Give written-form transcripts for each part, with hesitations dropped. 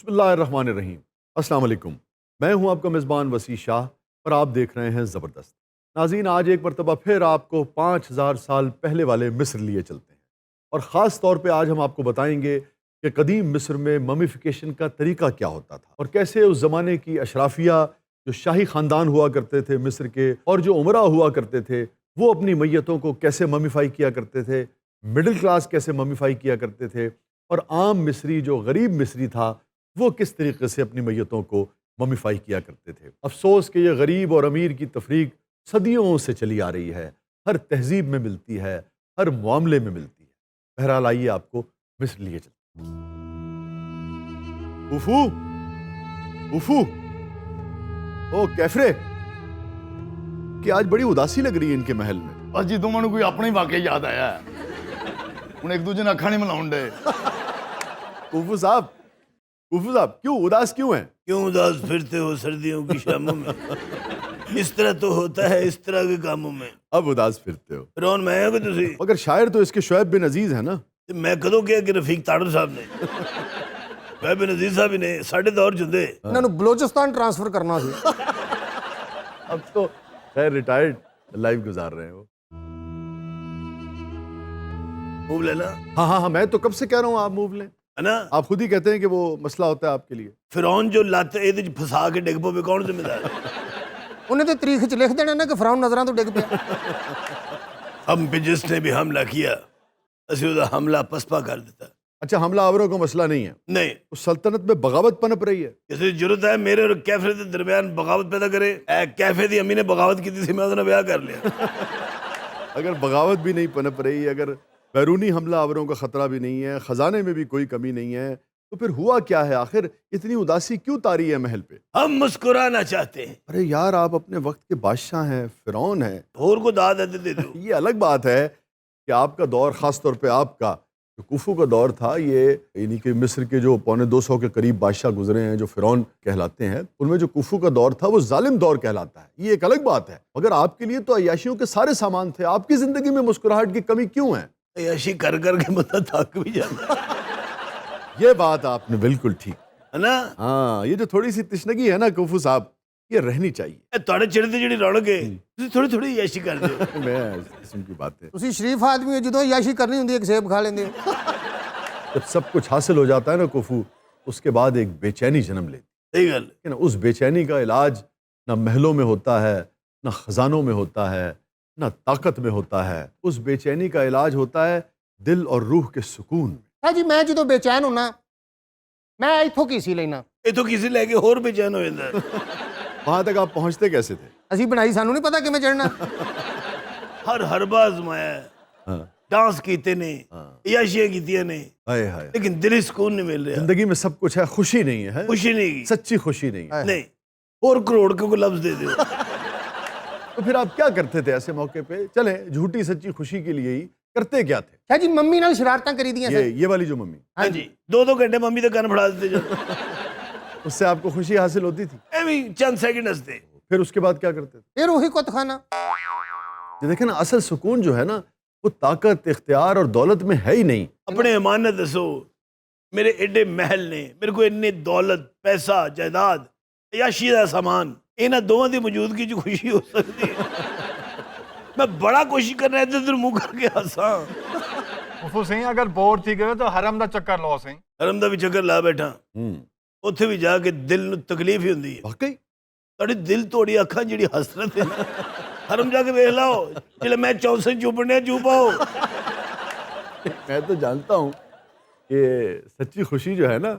बिस्मिल्लाहिर्रहमानिर्रहीम। अस्सलाम वालेकुम। मैं हूं आपका मेज़बान वसी शाह और आप देख रहे हैं ज़बरदस्त। नाज़रीन, आज एक मरतबा फिर आपको 5000 साल पहले वाले मिस्र लिए चलते हैं और ख़ास तौर पे आज हम आपको बताएंगे कि कदीम मिस्र में ममीफ़िकेशन का तरीका क्या होता था और कैसे उस ज़माने की अशराफिया, जो शाही ख़ानदान हुआ करते थे मिस्र के, और जो उमरा हुआ करते थे, वो अपनी मैयतों को कैसे ममीफ़ाई किया करते थे, मिडिल क्लास कैसे ममीफ़ाई किया करते थे, और आम मिस्री जो गरीब मिस्री था वो किस तरीके से अपनी मैयतों को ममीफ़ाई किया करते थे। अफसोस कि ये गरीब और अमीर की तफरीक सदियों से चली आ रही है, हर तहजीब में मिलती है, हर मामले में मिलती है। बहरहाल आइए आपको मिस्र लिए चलते। उफू उफू, ओ कैफरे, कि आज बड़ी उदासी लग रही है इनके महल में। बस जी तुम कोई अपना ही वाकई याद आया है। हूँ एक दूजे ने अखा नहीं मिलाउन डे। उफू साहब, क्यों उदास क्यों हैं? क्यों उदास फिरते हो सर्दियों की शामों में? इस तरह तो होता है इस तरह के कामों में। अब उदास फिरते हो? फिरौन मैं है कि तुसी? मगर शायर तो इसके शुएब बिन अजीज है ना। ते मैं कदों क्या कि रफीक ताड़र साहब ने शुएब बिन अजीज साहब ने साढ़े दौर चुंदे इन्होंने बलोचिस्तान ट्रांसफर करना सी। अब तो खैर रिटायर्ड लाइफ गुजार रहे हैं वो। मूव लेना हाँ, मैं तो कब से कह रहा हूँ आप मूव लें। है ना। आप खुद ही कहते हैं कि वो मसला होता है आपके लिए। फिरौन जो लाते ए फसा के डिग पवे कौन जिम्मेदार? उन्हें तो तरीख च लिख देना ना कि फराउन नजरां तो डिग पिया। हम पे जिसने भी हमला किया असि उदा हमला पसपा कर देता। अच्छा, हमला आवरों का मसला नहीं है, नहीं, उस सल्तनत में बगावत पनप रही है। किसी जरूरत है मेरे और कैफे के दरमियान बगावत पैदा करे? कैफे दी अम्मी ने बगावत की थी, मैं उसने ब्याह कर लिया। अगर बगावत भी नहीं पनप रही, अगर बैरूनी हमला आवरों का खतरा भी नहीं है, खजाने में भी कोई कमी नहीं है, तो फिर हुआ क्या है? आखिर इतनी उदासी क्यों तारी है महल पे? हम मुस्कुराना चाहते हैं। अरे यार, आप अपने वक्त के बादशाह हैं, फिरौन हैं। और को दाद दे दो। ये अलग बात है कि आपका दौर, खास तौर पे आपका जो कुफू का दौर था, ये यानी कि मिस्र के जो 250 के करीब बादशाह गुजरे हैं जो फिरौन कहलाते हैं, उनमें जो कुफू का दौर था वो जालिम दौर कहलाता है। ये एक अलग बात है। मगर आपके लिए तो अय्याशियों के सारे सामान थे। आपकी जिंदगी में मुस्कुराहट की कमी क्यों है? ऐसी कर के बंदा थक भी जाता ये बात आपने बिल्कुल ठीक, है ना। हाँ, ये जो थोड़ी सी तिश्नगी है ना कुफू साहब, ये रहनी चाहिए। थोड़े चिड़ते जी रौनक है थोड़ी थोड़ी ऐसी कर दो। मैं इस किस्म की बात है। ਤੁਸੀਂ शरीफ आदमी हो, जो याशी करनी होंगी एक सेब खा लेंगे हो। जब सब कुछ हासिल हो जाता है ना कुफू, उसके बाद एक बेचैनी जन्म लेती सही गल। है ना। उस बेचैनी का इलाज ना महलों में होता है, ना खजानों में होता है, ना ताकत में होता है। उस बेचैनी का इलाज होता है दिल और रूह के सुकून में। हाँ जी, मैं जो बेचैन होना, मैं इथों की सी लेना। ये तो किसी लेके होर बेचैन हो जाता है। वहां तक आप पहुंचते कैसे थे? असी बनाई, सानू नहीं पता कि मैं चढ़ना। हर हरबा आजमाया, हाँ, डांस कीते ने, हाँ। याशियां कीतियां ने, हाय हाय, लेकिन दिली सुकून नहीं मिल रहा। जिंदगी में सब कुछ है, खुशी नहीं है, खुशी नहीं की। सच्ची खुशी नहीं है। नहीं, और करोड़ के को लफ्ज दे दो। तो फिर आप क्या करते थे ऐसे मौके पे? चले झूठी सच्ची खुशी के लिए ही करते क्या थे? शाह जी मम्मी नाल शरारतां करी दियां सन। ये वाली जो मम्मी, हाँ जी, 2-2 घंटे मम्मी तो कान फड़ा देते जो। उससे आपको खुशी हासिल होती थी? एवी चंद सेकंड हंसते। फिर उसके बाद क्या करते थे? फिर वही कुत खाना। ये देखें ना, असल सुकून जो है ना, वो ताकत, इख्तियार और दौलत में है ही नहीं। अपने अमानत दसो, मेरे एडे महल ने, मेरे को इन्नी दौलत, पैसा, जायदाद, याशी दा सामान, इन्हां दोवां दी मौजूदगी च खुशी हो सकती है। मैं बड़ा कोशिश कर रहा है इधर मुंह करके हंसा। उफू सिंह अगर बोर थी गए तो हरम दा चक्कर लो सिंह। हरम दा भी चक्कर ला बैठा, उत्थे भी जाके दिल नूं तकलीफ ही हुंदी है। वाकई तुहाडी दिल तोड़ी अखां जिहड़ी हसरत है ना, हरम जाके वेख लाओ, जिहले मैं चौसे चुपने चुप आओ। मैं तो जानता हूँ कि सच्ची खुशी जो है ना,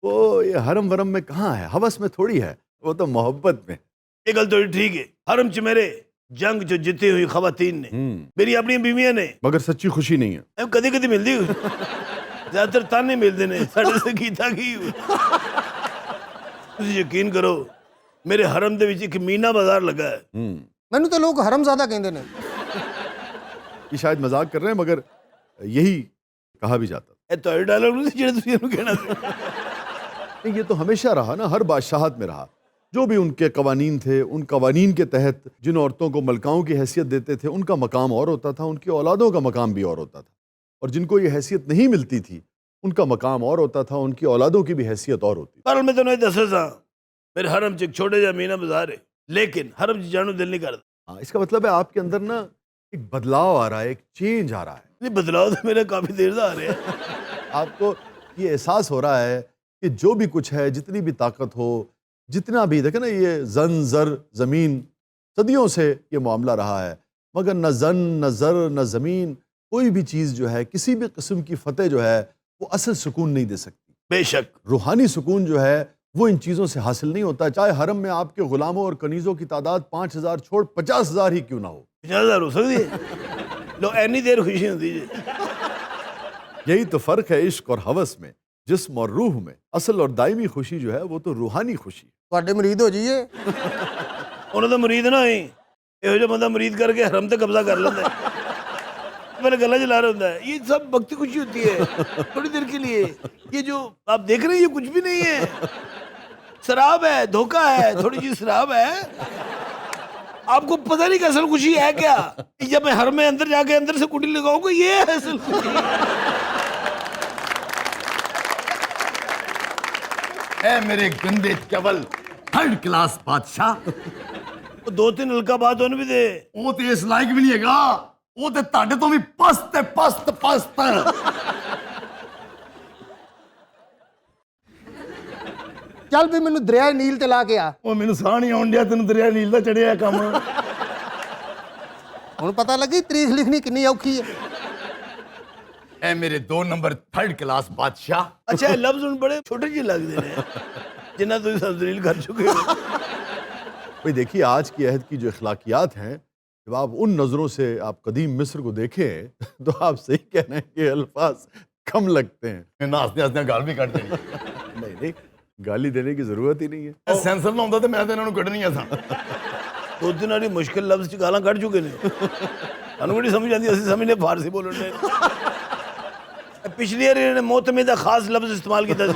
वो ये हरम वरम में कहाँ है, हवस में थोड़ी है, वो तो मोहब्बत में। ये गल तो ठीक है। हरम च मेरे जंग जो जीती हुई खवातीन ने, मेरी अपनी बीवियां ने, मगर सच्ची खुशी नहीं है। कदी कदी मिलती ज्यादातर ताने मिलते ने, साडे से कीता की। तुसीं यकीन करो, मेरे हरम दे विच एक मीना बाजार लगा है। मैनू तो लोग हरमजादा कहते हैं। ये शायद मजाक कर रहे हैं, मगर यही कहा भी जाता ए तो डायलॉग नहीं जेड़ा तुसीं इहनूं कहना सी। नहीं, ये तो हमेशा रहा ना, हर बादशाहत में रहा। जो भी उनके कवानीन थे, उन कवानीन के तहत जिन औरतों को मलकाओं की हैसियत देते थे, उनका मकाम और होता था, उनकी औलादों का मकाम भी और होता था। और जिनको ये हैसियत नहीं मिलती थी, उनका मकाम और होता था, उनकी औलादों की भी हैसियत और होती पर मैं तो नहीं दस सा मेरे हरम च छोटे जा मीना बाजार है, लेकिन हरम च जानो दिल नहीं करता। हाँ, इसका मतलब है आपके अंदर ना एक बदलाव आ रहा है, एक चेंज आ रहा है। नहीं, बदलाव तो मेरे काफी देर से आ रहे हैं। आपको ये एहसास हो रहा है कि जो भी कुछ है, जितनी भी ताकत हो, जितना भी देखे ना, ये जन जर जमीन, सदियों से ये मामला रहा है, मगर न जन न जर न ज़मीन, कोई भी चीज़ जो है, किसी भी किस्म की फतेह जो है, वो असल सुकून नहीं दे सकती। बेशक रूहानी सुकून जो है वो इन चीज़ों से हासिल नहीं होता, चाहे हरम में आपके गुलामों और कनीज़ों की तादाद 5,000 छोड़ 50,000 ही क्यों ना हो। 50,000 हो सकती है। लो एनी देर खुशी होती है। यही तो फ़र्क है इश्क और हवस में, जिस्म और रूह में। असल और दायमी खुशी जो है वो तो रूहानी खुशी है। ਤੁਹਾਡੇ ਮਰੀਦ ਹੋ ਜਾਈਏ। ਉਹਨਾਂ ਦਾ ਮੁਰੀਦ ਨਾ ਹੋਈ, ਇਹੋ ਜਿਹਾ ਬੰਦਾ ਮੁਰੀਦ करके हरम ਤੇ कब्जा कर लेता है। पहले गला जला रहा होता है। ये सब भक्ति खुशी होती है थोड़ी देर के लिए। ये जो आप देख रहे हैं ये कुछ भी नहीं है, शराब है, धोखा है, थोड़ी सी शराब है। आपको पता नहीं कि असल खुशी है क्या। जब मैं हर में अंदर जाके अंदर से कुंडी लगाऊंगा, ये है असल खुशी। ए मेरे गंदे चवल, थर्ड क्लास बादशाह, तो 2-3 हल्का बात होने भी दे। वो तो इस लायक भी नहीं हैगा, वो तो ताड़े तो भी पस्त है, पस्त पस्त। ਚੱਲ ਵੀ ਮੈਨੂੰ ਦਰਿਆ ਨੀਲ ਤੇ ਲਾ ਕੇ ਆ। ਉਹ ਮੈਨੂੰ ਸਾਹ ਨਹੀਂ ਆਉਣ ਡਿਆ, ਤੈਨੂੰ ਦਰਿਆ ਨੀਲ ਦਾ ਚੜਿਆ ਕੰਮ। ਹੁਣ ਪਤਾ ਲੱਗੀ ਤਰੀਖ ਲਿਖਣੀ ਕਿੰਨੀ ਔਖੀ ਹੈ। ए मेरे 2 नंबर थर्ड क्लास बादशाह, अच्छा, ये लफ्ज उन बड़े छोटे जी लगते हैं जिन्हें तुम सब दलील कर चुके हो। भाई देखिए, आज की अहद की जो अखलाकियात हैं, जब आप उन नज़रों से आप कदीम मिस्र को देखें तो आप सही कह रहे हैं कि अल्फाज कम लगते हैं। हंसते हंसते गाल भी कट देनी। नहीं नहीं, गाली देने की ज़रूरत ही नहीं है। सेंसर ना होता तो मैं तो इन्होंने कटनियां सा। 2-3 वाली मुश्किल लफ्ज च गालां कट चुके ने। सानू बड़ी समझ आती, असं समझने फारसी बोलने। पिछली बार इन्होंने मोतमिदा खास लफ्ज इस्तेमाल किया था।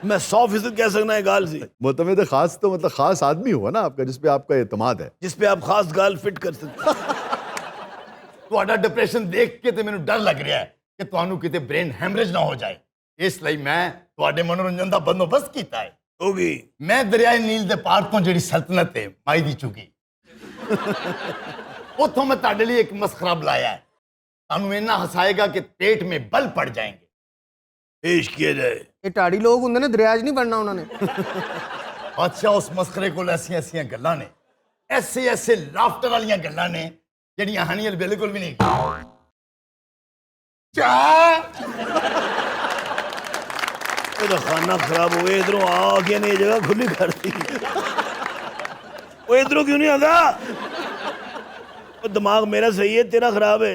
मैं 100% कह सकना है गाल से। मोतमिद खास तो मतलब खास आदमी हुआ ना आपका, जिस पे आपका एतमाद है, जिस पे आप खास गाल फिट कर सकते। ਤੁਹਾਡਾ ਡਿਪਰੈਸ਼ਨ ਦੇਖ ਕੇ ਤੇ ਮੈਨੂੰ ਡਰ ਲੱਗ ਰਿਹਾ ਹੈ ਕਿ ਤੁਹਾਨੂੰ ਕਿਤੇ ਬ੍ਰੇਨ ਹੈਮਰੇਜ ਨਾ ਹੋ ਜਾਏ। ਇਸ ਲਈ ਮੈਂ ਤੁਹਾਡੇ ਮਨੋਰੰਜਨ ਦਾ ਬੰਦੋਬਸਤ ਕੀਤਾ ਹੈ। होगी ਮੈਂ ਦਰਿਆਏ ਨੀਲ ਦੇ ਪਾਰ ਤੋਂ ਜਿਹੜੀ ਸਲਤਨਤ ਹੈ ਮਾਈ ਦੀ ਚੁਗੀ, ਉੱਥੋਂ ਮੈਂ ਤੁਹਾਡੇ ਲਈ ਇੱਕ ਮਸਖਰਾ ਬੁਲਾਇਆ ਹੈ। ਤੁਹਾਨੂੰ ਇੰਨਾ ਹਸਾਏਗਾ ਕਿ पेट में बल पड़ जाएंगे। पेश किया जाए। ਇਹ ਢਾੜੀ ਲੋਕ ਹੁੰਦੇ ਨੇ, ਦਰਿਆ 'ਚ ਨਹੀਂ ਬਣਨਾ ਉਹਨਾਂ ਨੇ। ਅੱਛਾ, ਉਸ ਮਸਖਰੇ ਕੋਲ ਐਸੀਆਂ ਗੱਲਾਂ ਨੇ, ਐਸੇ ਲਾਫਟਰ ਵਾਲੀਆਂ ਗੱਲਾਂ ਨੇ ਜਿਹੜੀਆਂ ਹਨੀਅਲ ਬਿਲਕੁਲ ਵੀ ਨਹੀਂ। तो खाना खराब हो गया, इधरों आ गया नहीं, जगह खुली कर दी। वो इधरों क्यों नहीं आता? वो दिमाग मेरा सही है, तेरा खराब है।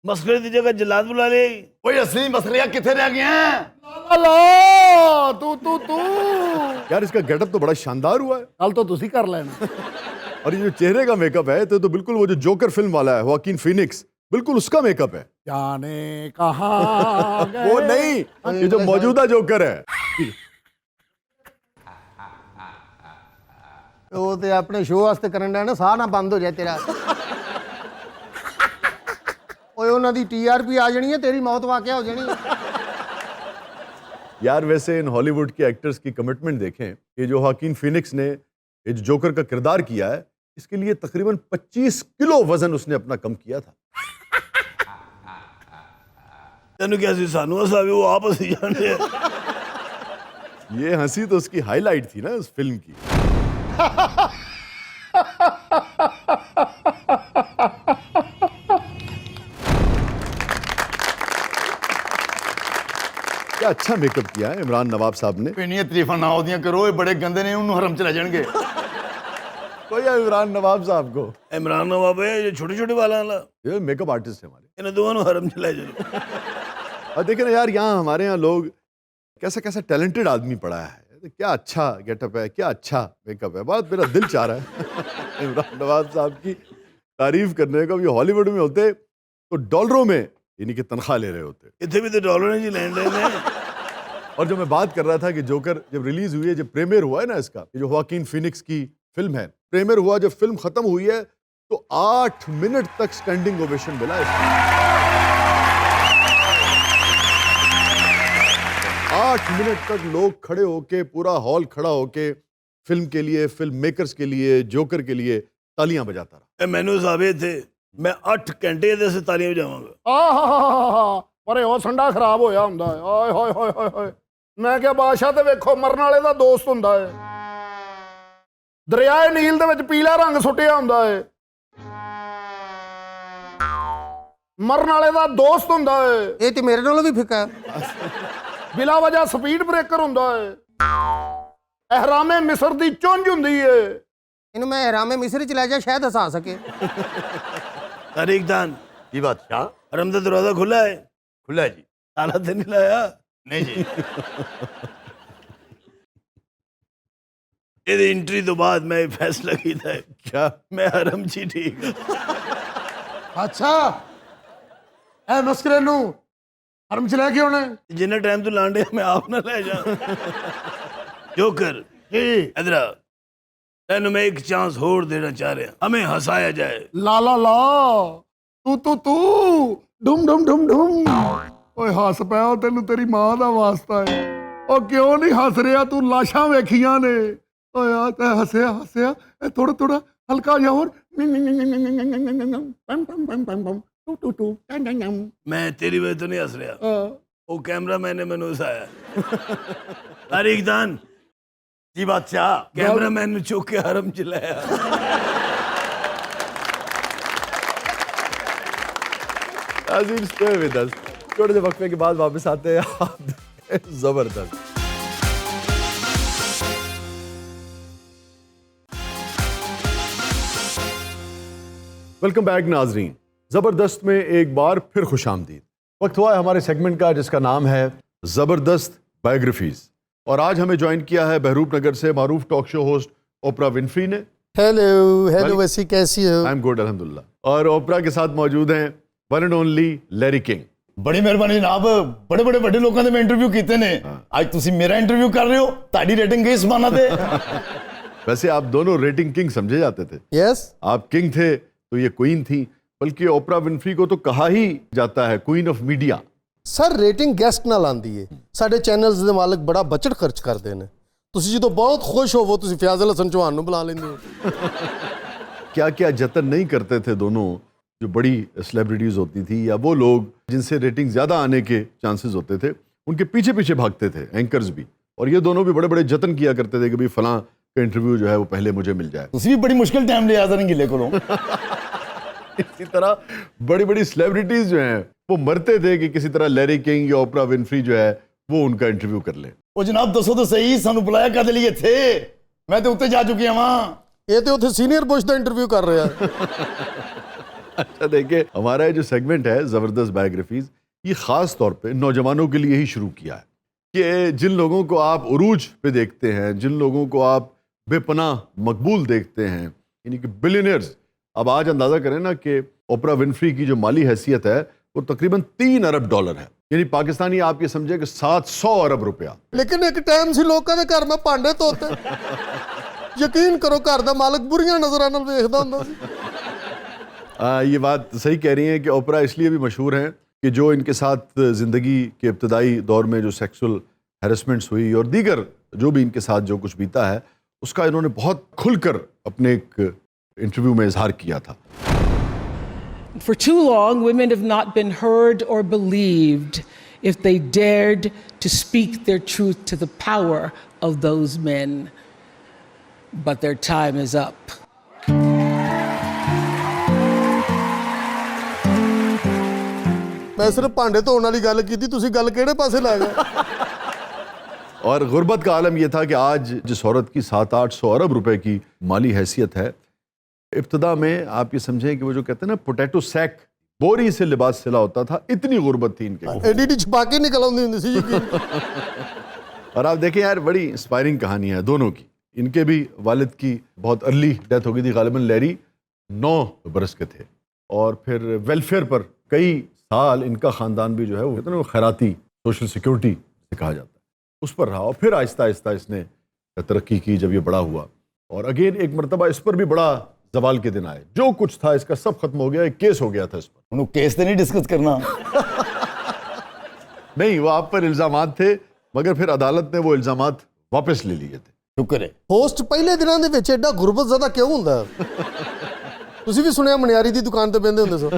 मस्करे की जगह जल्लाद बुला ले। ਓਏ ਅਸਲੀ ਮਸਖਰਿਆ ਕਿੱਥੇ ਰਹਿ ਗਿਆ? ਲਾ ਤੂੰ यार इसका गेटअप तो बड़ा शानदार हुआ है। ਕੱਲ ਤੋਂ ਤੁਸੀਂ कर लेना। और ये जो चेहरे का मेकअप है तो बिल्कुल वो जो जोकर फिल्म वाला है, वाकिन फिनिक्स, बिल्कुल उसका मेकअप है। जाने कहाँ वो नहीं, ये जो मौजूदा जोकर है। ਉਹ ਤੇ ਆਪਣੇ ਸ਼ੋਅ ਵਾਸਤੇ ਕਰਨ ਦਾ ਨਾ, ਸਾਹ ਨਾ ਬੰਦ ਹੋ ਜਾਏ ਤੇਰਾ। ਓਏ ਉਹਨਾਂ ਦੀ TRP ਆ ਜਾਣੀ ਹੈ, ਤੇਰੀ ਮੌਤ ਵਾਕਿਆ ਹੋ ਜਾਣੀ ਹੈ। यार वैसे इन हॉलीवुड के एक्टर्स की कमिटमेंट देखें, ये जो वाकिन फिनिक्स ने ये जो जोकर का किरदार किया है, इसके लिए तकरीबन 25 किलो वजन उसने अपना कम किया था। तेन क्या सी सानू हसावे, वो आप हसी जाने। ये हंसी तो उसकी हाईलाइट थी ना उस फिल्म की। क्या अच्छा मेकअप किया है इमरान नवाब साहब ने। ਇੰਨੀਆਂ ਤਾਰੀਫਾਂ ਨਾ ਉਹਦੀਆਂ ਕਰੋ, ਇਹ ਬੜੇ ਗੰਦੇ ਨੇ, ਉਹਨੂੰ ਹਰਮ ਚ ਲੈ ਜਾਣਗੇ। कोई है इमरान नवाब साहब को, इमरान नवाब है जो छोटे छोटे वाला ये मेकअप आर्टिस्ट है हमारे। इन्हें दोनों हरम चलाए चलो। और देखें ना यार, यहाँ हमारे यहाँ लोग कैसा कैसा टैलेंटेड आदमी पड़ा है, क्या अच्छा गेटअप है, क्या अच्छा मेकअप है। बहुत मेरा दिल चाह रहा है इमरान नवाब साहब की तारीफ करने का। ये हॉलीवुड में होते तो डॉलरों में यानी कि तनख्वाह ले रहे होते। इतने भी तो डॉलर ने जी लैंड है। और जो मैं बात कर रहा था कि जोकर जब रिलीज हुई है, जब प्रीमियर हुआ है ना इसका, ये जो वाकिन फिनिक्स की फिल्म है, प्रीमियर हुआ, जब फिल्म खत्म हुई है तो 8 मिनट तक स्टैंडिंग ओवेशन मिला इसको। 8 मिनट तक लोग खड़े होके, पूरा हॉल खड़ा होके फिल्म के लिए, फिल्म मेकर्स के लिए, जोकर के लिए तालियां बजाता रहा। मैनू साहब थे मैं 8 घंटे ਦੇ ਸੇ ਤਾਲੀਆਂ ਵਜਾਵਾਂਗਾ। ਆਹਾ ਪਰੇ ਉਹ ਸੰਡਾ ਖਰਾਬ ਹੋਇਆ ਹੁੰਦਾ ਹੈ। ਓਏ ਹੋਏ ਹੋਏ ਹੋਏ ਹੋਏ ਮੈਂ ਕਿਹਾ ਬਾਦਸ਼ਾਹ ਤੇ ਵੇਖੋ ਮਰਨ ਵਾਲੇ ਦਾ ਦੋਸਤ ਹੁੰਦਾ ਹੈ। ਦਰਿਆਏ ਨੀਲ ਦੇ ਵਿੱਚ ਪੀਲਾ ਰੰਗ ਸੁੱਟਿਆ ਹੁੰਦਾ ਹੈ। ਮਰਨ ਵਾਲੇ ਦਾ ਦੋਸਤ ਹੁੰਦਾ ਹੈ। ਇਹ ਤੇ ਮੇਰੇ ਨਾਲੋਂ ਵੀ ਫਿੱਕਾ ਹੈ। ਬਿਲਾ ਵਜ੍ਹਾ ਸਪੀਡ ਬ੍ਰੇਕਰ ਹੁੰਦਾ ਹੈ। ਅਹਿਰਾਮੇ ਮਿਸਰ ਦੀ ਚੁੰਝ ਹੁੰਦੀ ਹੈ। ਇਹਨੂੰ ਮੈਂ ਅਹਿਰਾਮੇ ਮਿਸਰ ਚ ਲੈ ਜਾ ਸ਼ਾਇਦ ਹਸਾ ਸਕੇ। तारीख दान जी बादशाह। हरम का दरवाजा खुला है? खुला है जी। ताला तो नहीं लाया? नहीं जी। ये एंट्री तो बाद मैं फैसला किया है क्या? मैं हरम जी ठीक है। ਅੱਛਾ ਐ ਮਸਕਰੇ ਨੂੰ ਹਰਮ ਚ ਲੈ ਕੇ ਆਉਣਾ जिन्ना टाइम तू लांडे मैं आप ना ले जा। जोकर ਜੀ इधर आ। तेन मैं एक चांस होर देना चाह रहा, हमें हंसाया जाए। ਲਾ ਲਾ ਲਾ ਤੂੰ ਡੁਮ ਡੁਮ ਡੁਮ ਡੁਮ ਓਏ ਹੱਸ ਪਿਆ ਉਹ ਤੈਨੂੰ ਤੇਰੀ ਮਾਂ ਦਾ ਵਾਸਤਾ ਹੈ ਉਹ ਕਿਉਂ ਨਹੀਂ ਹੱਸ ਰਿਹਾ ਤੂੰ ਲਾਸ਼ਾਂ ਵੇਖੀਆਂ ਨੇ ਓਏ ਆ ਤੇ ਹੱਸਿਆ ਇਹ ਥੋੜਾ ਥੋੜਾ ਹਲਕਾ ਜਿਹਾ ਹੋਰ ਪਮ ਪਮ ਪਮ ਪਮ ਪਮ ਟੂ मैं तेरी वजह तो नहीं हंस रहा, वो कैमरा मैन ने मैंने हंसाया। तारीख दान जी बादशाह। कैमरा मैन ने चुक के हरम चलाया। नाज़रीन, stay with us। थोड़े से वक्फे के बाद वापस आते हैं। आप जबरदस्त। वेलकम बैक नाजरीन। जबरदस्त में एक बार फिर खुशामदीद। वक्त हुआ है हमारे सेगमेंट का जिसका नाम है जबरदस्त बायोग्राफीज, और आज हमें ज्वाइन किया है बहरूप नगर से मारूफ talk show host Oprah Winfrey ने। हेलो वैसी कैसी हो आई एम गुड अल्हम्दुलिल्लाह। और ओपरा के साथ मौजूद हैं one and only Larry king. बड़ी मेहरबानी जनाब, बड़े बड़े बड़े लोगों ने मैं इंटरव्यू कीते ने, आज तुसी मेरा इंटरव्यू कर रहे हो, ताड़ी रेटिंग किस माना थे? वैसे आप दोनों रेटिंग किंग समझे जाते थे। यस आप किंग थे तो ये क्वीन थी, बल्कि ओपरा विनफ्री को तो कहा ही जाता है queen of media. Sir rating guest ਨਾਲ ਆਂਦੀ ਏ। ਸਾਡੇ ਚੈਨਲਸ ਦੇ ਮਾਲਕ ਬੜਾ ਬਜਟ ਖਰਚ ਕਰਦੇ ਨੇ। ਤੁਸੀਂ ਜਦੋਂ ਬਹੁਤ ਖੁਸ਼ ਹੋਵੋ ਤੁਸੀਂ ਫਿਆਜ਼ਲ ਹਸਨ ਚੌਹਾਨ ਨੂੰ ਬੁਲਾ ਲੈਂਦੇ ਹੋ। क्या क्या जतन नहीं करते थे दोनों, जो बड़ी सेलिब्रिटीज होती थी या वो लोग जिनसे रेटिंग ज़्यादा आने के चांसेस होते थे, उनके पीछे पीछे भागते थे एंकर्स भी। और ये दोनों भी बड़े बड़े जतन किया करते थे कि भाई फलां का इंटरव्यू जो है वो पहले मुझे मिल जाए। तुसी भी बड़ी मुश्किल टाइम ले आदर गिले को। इसी तरह बड़ी बड़ी सेलिब्रिटीज जो हैं वो मरते थे कि किसी तरह लैरी किंग या ओपरा विनफ्री जो है वो उनका इंटरव्यू कर ले। ओ जनाब दसो तो सही, सानू बुलाया कद लिए थे? मैं तो उत्ते जा चुकी हूं। ਇਹ ਤੇ ਉੱਥੇ ਸੀਨੀਅਰ बुश ਦਾ ਇੰਟਰਵਿਊ ਕਰ ਰਿਹਾ। अच्छा देखिए, हमारा ये जो सेगमेंट है ज़बरदस्त बायोग्राफीज, ये ख़ास तौर पे नौजवानों के लिए ही शुरू किया है कि जिन लोगों को आप उरूज पे देखते हैं, जिन लोगों को आप बेपनाह मकबूल देखते हैं, यानी कि बिलियनर्स। अब आज अंदाज़ा करें ना कि ओपरा विनफ्री की जो माली हैसियत है वो तकरीबन $3 अरब है, यानी पाकिस्तानी आप ये समझे कि 700 अरब रुपया। ਲੇਕਿਨ ਇੱਕ ਟਾਈਮ ਸੀ ਲੋਕਾਂ ਦੇ ਘਰ ਮੈਂ ਭਾਂਡੇ ਧੋਤੇ। ਯਕੀਨ ਕਰੋ ਘਰ ਦਾ ਮਾਲਕ ਬੁਰੀਆਂ ਨਜ਼ਰਾਂ ਨਾਲ ਵੇਖਦਾ ਹੁੰਦਾ ਸੀ। ये बात सही कह रही हैं कि ओपरा इसलिए भी मशहूर हैं कि जो इनके साथ ज़िंदगी के इब्तदाई दौर में जो सेक्सुअल हैरेसमेंट्स हुई और दीगर जो भी इनके साथ जो कुछ बीता है, उसका इन्होंने बहुत खुलकर अपने एक इंटरव्यू में इजहार किया था। For too long, women have not been heard or believed if they dared to speak their truth to the power of those men. But their time is up. ਮੈਂ ਸਿਰਫ ਭਾਂਡੇ ਧੋਣ ਵਾਲੀ ਗੱਲ ਕੀਤੀ, ਤੁਸੀਂ ਗੱਲ ਕਿਹੜੇ ਪਾਸੇ ਲੈ ਗਏ? और गुर्बत का आलम यह था कि आज जिस औरत की 700-800 अरब रुपए की माली हैसियत है, इब्तदा में आप ये समझें कि वो जो कहते हैं ना पोटैटो सैक, बोरी से लिबास सिला होता था, इतनी गुर्बत थी इनके। ਐਡੀ ਡੀ ਛਪਾ ਕੇ ਨਿਕਲ ਆਉਂਦੀ ਹੁੰਦੀ ਸੀ ਯਕੀਨ। और आप देखें यार, बड़ी इंस्पायरिंग कहानी है दोनों की। इनके भी वालिद की बहुत अर्ली डेथ हो गई थी, गालिबन लैरी 9 बरस के थे, और फिर वेलफेयर पर कई साल इनका ख़ानदान भी जो है वो कहते हैं ना खैराती सोशल सिक्योरिटी से कहा जाता है, उस पर रहा। और फिर आहिस्ता आहिस्ता इसने तरक्की की जब ये बड़ा हुआ। और अगेन एक मरतबा इस पर भी बड़ा जवाल के दिन आए, जो कुछ था इसका सब खत्म हो गया, एक केस हो गया था इस पर। केस तो नहीं डिस्कस करना। नहीं, वो आप पर इल्जामात थे मगर फिर अदालत ने वो इल्ज़ामात वापस ले लिए थे। शुक्र है। ਹੋਸਟ ਪਹਿਲੇ ਦਿਨਾਂ ਦੇ ਵਿੱਚ ਐਡਾ ਗੁਰਬਤ ਜ਼ਿਆਦਾ ਕਿਉਂ ਹੁੰਦਾ? ਤੁਸੀਂ ਵੀ ਸੁਣਿਆ ਮਨਿਆਰੀ ਦੀ ਦੁਕਾਨ ਤੇ ਬਹਿੰਦੇ ਹੁੰਦੇ ਸੋ।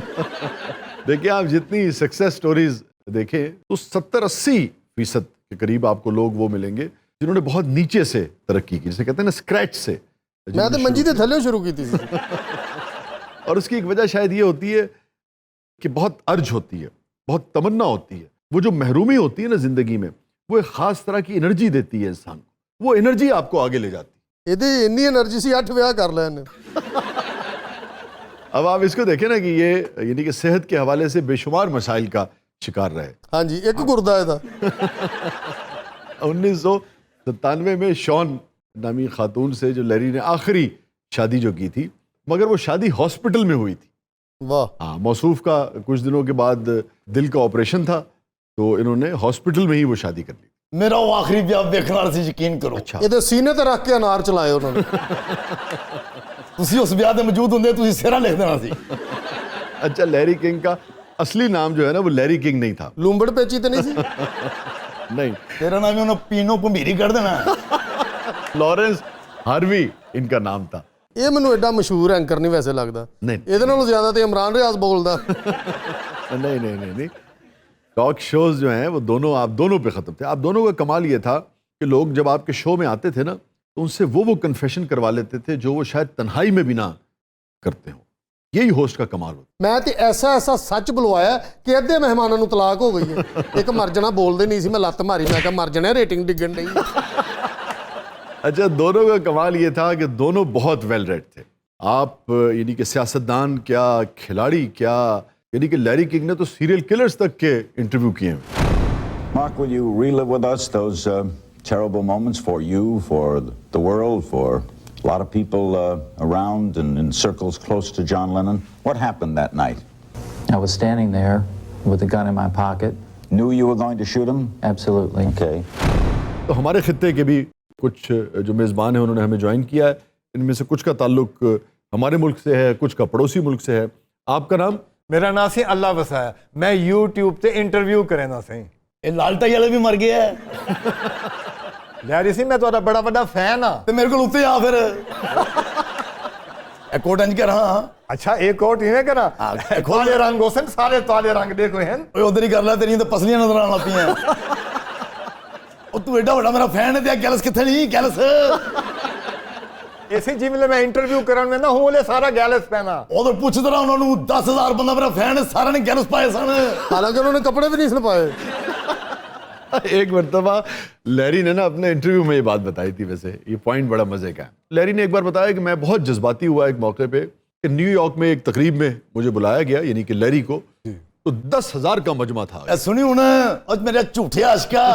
देखिए, आप जितनी सक्सेस स्टोरीज देखें तो 70-80% के करीब आपको लोग वो मिलेंगे जिन्होंने बहुत नीचे से तरक्की की, जिसे कहते हैं ना स्क्रैच से। ਮੈਂ ਤਾਂ ਮੰਜੀ ਦੇ ਥੱਲੇ ਸ਼ੁਰੂ ਕੀਤੀ ਸੀ। और उसकी एक वजह शायद ये होती है कि बहुत अर्ज होती है, बहुत तमन्ना होती है। वो जो महरूमी होती है ना जिंदगी में, वो एक खास तरह की एनर्जी देती है इंसान को। वो एनर्जी आपको आगे ले जाती है। ਇਹਦੀ ਇੰਨੀ એનર્ਜੀ ਸੀ 8 ਵਿਆਹ ਕਰ ਲਏ ਨੇ। अब आप इसको देखें ना कि ये यानी कि सेहत के हवाले से बेशुमार मसाइल का शिकार रहे। ਹਾਂਜੀ ਇੱਕ ਗੁਰਦਾ ਇਹਦਾ। 1997 में शॉन नामी खातून से जो लैरी ने आखिरी शादी जो की थी, मगर वो शादी हॉस्पिटल में हुई थी। ਵਾਹ। हाँ, मौसूफ का कुछ दिनों के बाद दिल का ऑपरेशन था, तो इन्होंने हॉस्पिटल में ही वो शादी कर ली। मेरा वो आखिरी ब्याह देखने वाले से यकीन करो। अच्छा, ਇਹਦੇ ਸੀਨੇ ਤੇ ਰੱਖ ਕੇ ਅਨਾਰ ਚਲਾਏ ਉਹਨਾਂ ਨੇ। ਤੁਸੀਂ ਉਸ ਵਿਆਹ ਤੇ ਮੌਜੂਦ ਹੁੰਦੇ ਤੁਸੀਂ ਸਿਹਰਾ ਲਿਖ ਦੇਣਾ ਸੀ। अच्छा, लैरी किंग का असली नाम जो है ना वो लैरी किंग नहीं था। ਲੂੰਬੜ ਪੇਚੀ ਤੇ ਨਹੀਂ ਸੀ। नहीं, ਤੇਰਾ ਨਾਮ ਹੀ ਉਹਨੂੰ ਪੀਨੋ ਭੰਬੀਰੀ ਕਰ ਦੇਣਾ। लॉरेंस हार्वी इनका नाम था। ਇਹ ਮੈਨੂੰ ਐਡਾ ਮਸ਼ਹੂਰ ਐਂਕਰ ਨਹੀਂ ਵੈਸੇ ਲੱਗਦਾ। नहीं ਇਹਦੇ ਨਾਲੋਂ ਜ਼ਿਆਦਾ ਤੇ ਇਮਰਾਨ ਰਿਆਜ਼ ਬੋਲਦਾ। नहीं नहीं नहीं नहीं, टॉक शोज जो हैं वो दोनों आप दोनों पे ख़त्म थे। आप दोनों का कमाल ये था कि लोग जब आपके शो में आते थे ना तो उनसे वो कन्फेशन करवा लेते थे जो वो शायद तन्हाई में भी ना करते हो। यही होस्ट का कमाल होता। ਮੈਂ ਤੇ ਐਸਾ ਐਸਾ ਸੱਚ ਬੁਲਵਾਇਆ ਕਿ ਅੱਧੇ ਮਹਿਮਾਨਾਂ ਨੂੰ ਤਲਾਕ ਹੋ ਗਈ ਹੈ। ਇੱਕ ਮਰ ਜਾਣਾ ਬੋਲਦੇ ਨਹੀਂ ਸੀ, ਮੈਂ ਲੱਤ ਮਾਰੀ, ਮੈਂ ਕਿਹਾ ਮਰ ਜਾਣਾ, ਰੇਟਿੰਗ ਡਿੱਗਣ ਡਈ। अच्छा, दोनों का कमाल ये था कि दोनों बहुत वेल रेड थे। आप यानी कि सियासतदान क्या, खिलाड़ी क्या, यानी कि लैरी किंग ने तो सीरियल किलर्स तक के इंटरव्यू किए हैं। Mark, will you relive with us those terrible moments for you, for the world, for a lot of people around and in circles close to John Lennon? What happened that night? I was standing there with a gun in my pocket. Knew you were going to shoot him? Absolutely. Okay. तो हमारे खित्ते के भी कुछ जो मेज़बान हैं उन्होंने हमें ज्वाइन किया है। इनमें से कुछ का ताल्लुक हमारे मुल्क से है, कुछ का पड़ोसी मुल्क से है। आपका नाम? मेरा नाम से अल्लाह वसाया, मैं YouTube ਤੇ ਇੰਟਰਵਿਊ ਕਰਨਾ ਸੀ। ਇਹ ਲਾਲਟਾਈ ਵਾਲੇ ਵੀ ਮਰ ਗਿਆ ਹੈ। ਲਹਿਰੀ ਸਿੰਘ, ਮੈਂ ਤੁਹਾਡਾ ਬੜਾ ਵੱਡਾ ਫੈਨ ਆ। ਤੇ ਮੇਰੇ ਕੋਲ ਉੱਤੇ ਆ ਫਿਰ। ਇਹ ਕੋਟ ਇੰਜ ਕਰ ਹਾਂ। ਅੱਛਾ, ਇਹ ਕੋਟ ਇਵੇਂ ਕਰਾਂ? ਕਾਲੇ ਰੰਗ ਹੋਸਨ, ਸਾਰੇ ਕਾਲੇ ਰੰਗ ਦੇਖੋ ਹਨ। ਓਏ ਉਧਰ ਹੀ ਕਰ ਲੈ, ਤੇਰੀਆਂ ਤਾਂ ਪਸਲੀਆਂ ਨਜ਼ਰ ਆਉਣ ਲੱਗ ਪਈਆਂ। ਉਹ ਤੂੰ ਐਡਾ ਵੱਡਾ ਮੇਰਾ ਫੈਨ ਹੈ ਤੇ ਗੈਲਸ ਕਿੱਥੇ ਨਹੀਂ ਗੈਲਸ? ਇਸੇ ਜਿਵੇਂ ਮੈਂ ਇੰਟਰਵਿਊ ਕਰਨ ਮੈਂ ਨਾ ਹੋਲੇ ਸਾਰਾ ਗੈਲਸ ਪਹਿਨਾ। ਉਧਰ ਪੁੱਛਦਾ ਰਹਾ ਉਹਨਾਂ ਨੂੰ, 10,000 ਬੰਦਾ ਮੇਰਾ ਫੈਨ ਹੈ, ਸਾਰਿਆਂ ਨੇ ਗੈਲਸ ਪਾਏ ਸਨ। ਹਾਲਾਂਕਿ ਉਹਨਾਂ ਨੇ ਕੱਪੜੇ ਵੀ ਨਹੀਂ ਸੀ ਪਾਏ। एक मरतबा लैरी ने ना अपने इंटरव्यू में ये बात बताई थी। वैसे ये पॉइंट बड़ा मजे का है। लैरी ने एक बार बताया कि मैं बहुत जज्बाती हुआ एक मौके पे कि न्यूयॉर्क में एक तकरीब में मुझे बुलाया गया, यानी कि लैरी को, तो 10,000 का मजमा था। ਇਹ ਸੁਣੀ ਹੁਣ ਅੱਜ ਮੇਰੇ ਝੂਠੇ आशिका।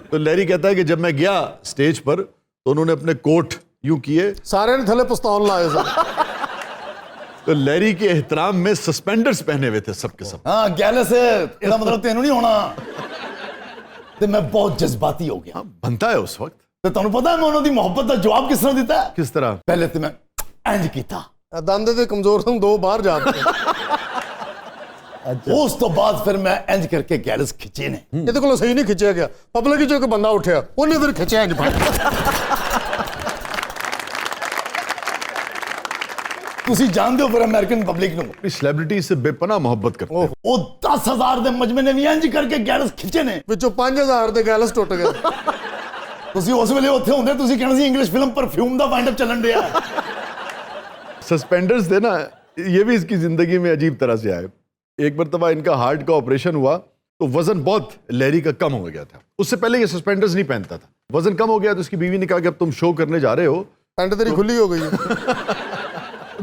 तो लैरी कहता है कि जब मैं गया स्टेज पर तो उन्होंने अपने कोट यूं किए, ਸਾਰਿਆਂ ਨੇ ਥੱਲੇ ਪਿਸਤੌਲ ਲਾਏ ਸੀ। तो लैरी के एहतराम में सस्पेंडर्स पहने हुए थे सबके सब। ਹਾਂ ਗੈਲਸ, ਇਹਦਾ ਮਤਲਬ ਤੈਨੂੰ ਨਹੀਂ ਹੋਣਾ। ਤੇ ਮੈਂ ਬਹੁਤ ਜਜ਼ਬਾਤੀ ਹੋ ਗਿਆ। हाँ, बनता है उस वक्त। ਤੇ ਤੁਹਾਨੂੰ ਪਤਾ ਹੈ ਮੈਂ ਉਹਨਾਂ ਦੀ ਮੁਹੱਬਤ ਦਾ ਜਵਾਬ ਕਿਸ ਤਰ੍ਹਾਂ ਦਿੱਤਾ? किस तरह? ਪਹਿਲੇ ਤੇ ਮੈਂ ਇੰਜ ਕੀਤਾ। ਦੰਦ ਦੇ ਕਮਜ਼ੋਰ ਤੋਂ ਦੋ ਬਾਹਰ ਜਾ ਦਿੱਤੇ। ਉਸ ਤੋਂ ਬਾਅਦ ਫਿਰ ਮੈਂ ਇੰਜ ਕਰਕੇ ਗੈਲਸ ਖਿੱਚੇ ਨੇ। ਇਹਦੇ ਕੋਲੋਂ ਸਹੀ ਨਹੀਂ ਖਿੱਚਿਆ ਗਿਆ। ਪਬਲਿਕ ਚੋਂ ਇੱਕ ਬੰਦਾ ਉੱਠਿਆ, ਉਹਨੇ ਫਿਰ ਖਿੱਚਿਆ ਇੰਜ ਫੜ। ਤੁਸੀਂ ਜਾਣਦੇ ਹੋ ਫਿਰ ਅਮਰੀਕਨ ਪਬਲਿਕ ਨੂੰ, अपनी सेलिब्रिटी से बेपनाह मोहब्बत करते हैं। ਉਹ 10,000 ਦੇ ਮਜਮੇ ਨੇ ਵੀ ਇੰਜ ਕਰਕੇ ਗੈਲਸ ਖਿੱਚੇ ਨੇ। ਵਿੱਚੋਂ 5,000 ਦੇ ਗੈਲਸ ਟੁੱਟ ਗਏ। ਤੁਸੀਂ ਉਸ ਵੇਲੇ ਉੱਥੇ ਹੁੰਦੇ, ਤੁਸੀਂ ਕਹਿਣਾ ਸੀ ਇੰਗਲਿਸ਼ ਫਿਲਮ ਪਰਫਿਊਮ ਦਾ ਵਾਈਂਡ ਅਪ ਚੱਲਣ ਡਿਆ। सस्पेंडर्स थे ना, ये भी इसकी जिंदगी में अजीब तरह से आए। एक मरतबा इनका हार्ट का ऑपरेशन हुआ तो वजन बहुत लैरी का कम हो गया था। उससे पहले ये सस्पेंडर्स नहीं पहनता था। वजन कम हो गया तो उसकी बीवी ने कहा कि अब तुम शो करने जा रहे हो ਪੈਂਟ ਤੇਰੀ ਖੁੱਲੀ ਹੋ गई है।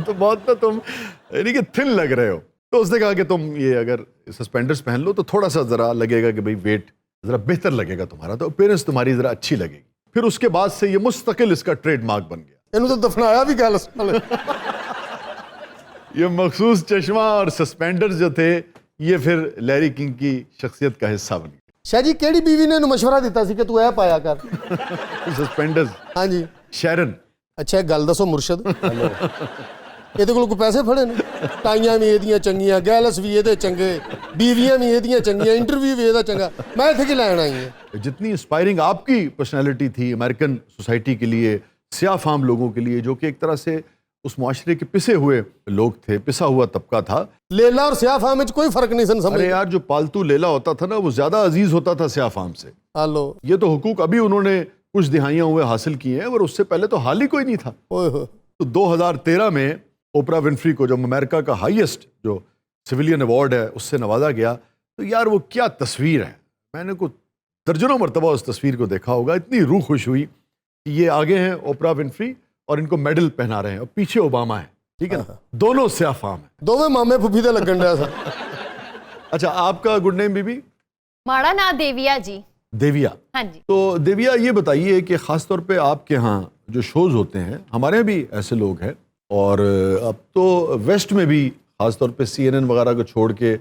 तो बहुत ना तुम यानी कि थिन लग रहे हो। तो उसने कहा कि तुम ये अगर सस्पेंडर्स पहन लो तो थोड़ा सा ज़रा लगेगा कि भाई वेट ज़रा बेहतर लगेगा तुम्हारा, तो अपीयरेंस तुम्हारी ज़रा अच्छी लगेगी। फिर उसके बाद से ये मुस्तकिल इसका ट्रेडमार्क बन गया। ਇਹਨੂੰ ਤਾਂ ਦਫਨਾਇਆ ਵੀ ਗੈਲਸ ਨਾਲ। ये मखसूस चश्मा और सस्पेंडर्स जो थे ये फिर लैरी किंग की शख्सियत का हिस्सा बन गए। ਸ਼ਾਹ ਜੀ ਕਿਹੜੀ ਬੀਵੀ ਨੇ ਇਹਨੂੰ ਮਸ਼ਵਰਾ ਦਿੱਤਾ ਸੀ ਕਿ ਤੂੰ ਇਹ ਪਾਇਆ ਕਰ? सस्पेंडर्स ਹਾਂਜੀ। शैरन। ਅੱਛਾ, ਇੱਕ ਗੱਲ ਦੱਸੋ ਮੁਰਸ਼ਦ, ਇਹਦੇ ਕੋਲ ਕੋਈ ਪੈਸੇ ਫੜੇ ਨੇ? ਟਾਈਆਂ ਵੀ ਇਹਦੀਆਂ ਚੰਗੀਆਂ, ਗੈਲਸ ਵੀ ਇਹਦੇ ਚੰਗੇ, बीवियां भी ਇਹਦੀਆਂ ਚੰਗੀਆਂ, इंटरव्यू भी ਇਹਦਾ ਚੰਗਾ। मैं ਇੱਥੇ ਕੀ ਲੈਣ आई हूँ? जितनी इंस्पायरिंग आपकी पर्सनैलिटी थी अमेरिकन सोसाइटी के लिए, स्याह फाम लोगों के लिए, जो कि एक तरह से उस मुआशरे के पिसे हुए लोग थे, पिसा हुआ तबका था। लेला और स्याह फाम में कोई फर्क नहीं सन समझ। अरे यार, जो पालतू लेला होता था ना, वो ज्यादा अजीज होता था स्याह फाम से। हेलो, ये तो हुकूक अभी उन्होंने कुछ दिहाइयां हुए हासिल किए हैं, और उससे पहले तो हाल ही कोई नहीं था। ओए होए। तो 2013 में ओपरा विनफ्री को, जो अमेरिका का हाईएस्ट जो सिविलियन अवार्ड है, उससे नवाजा गया। तो यार वो क्या तस्वीर है, मैंने कुछ दर्जनों मरतबा उस तस्वीर को देखा होगा। इतनी रूह खुश हुई कि ये आगे हैं ओपरा विनफ्री और इनको मेडल पहना रहे हैं, और पीछे ओबामा है, ठीक है ना, दोनों स्याह फाम है, दोवें मामे फुफी दे लगन रहा सा। अच्छा, आपका गुड नेम बीबी? माड़ा ना देविया जी। देविया। हाँ जी। तो देविया, ये बताइए कि ख़ास तौर पे आपके यहाँ जो शोज़ होते हैं, हमारे यहाँ भी ऐसे लोग हैं, और अब तो वेस्ट में भी ख़ास तौर पे CNN वगैरह को छोड़ के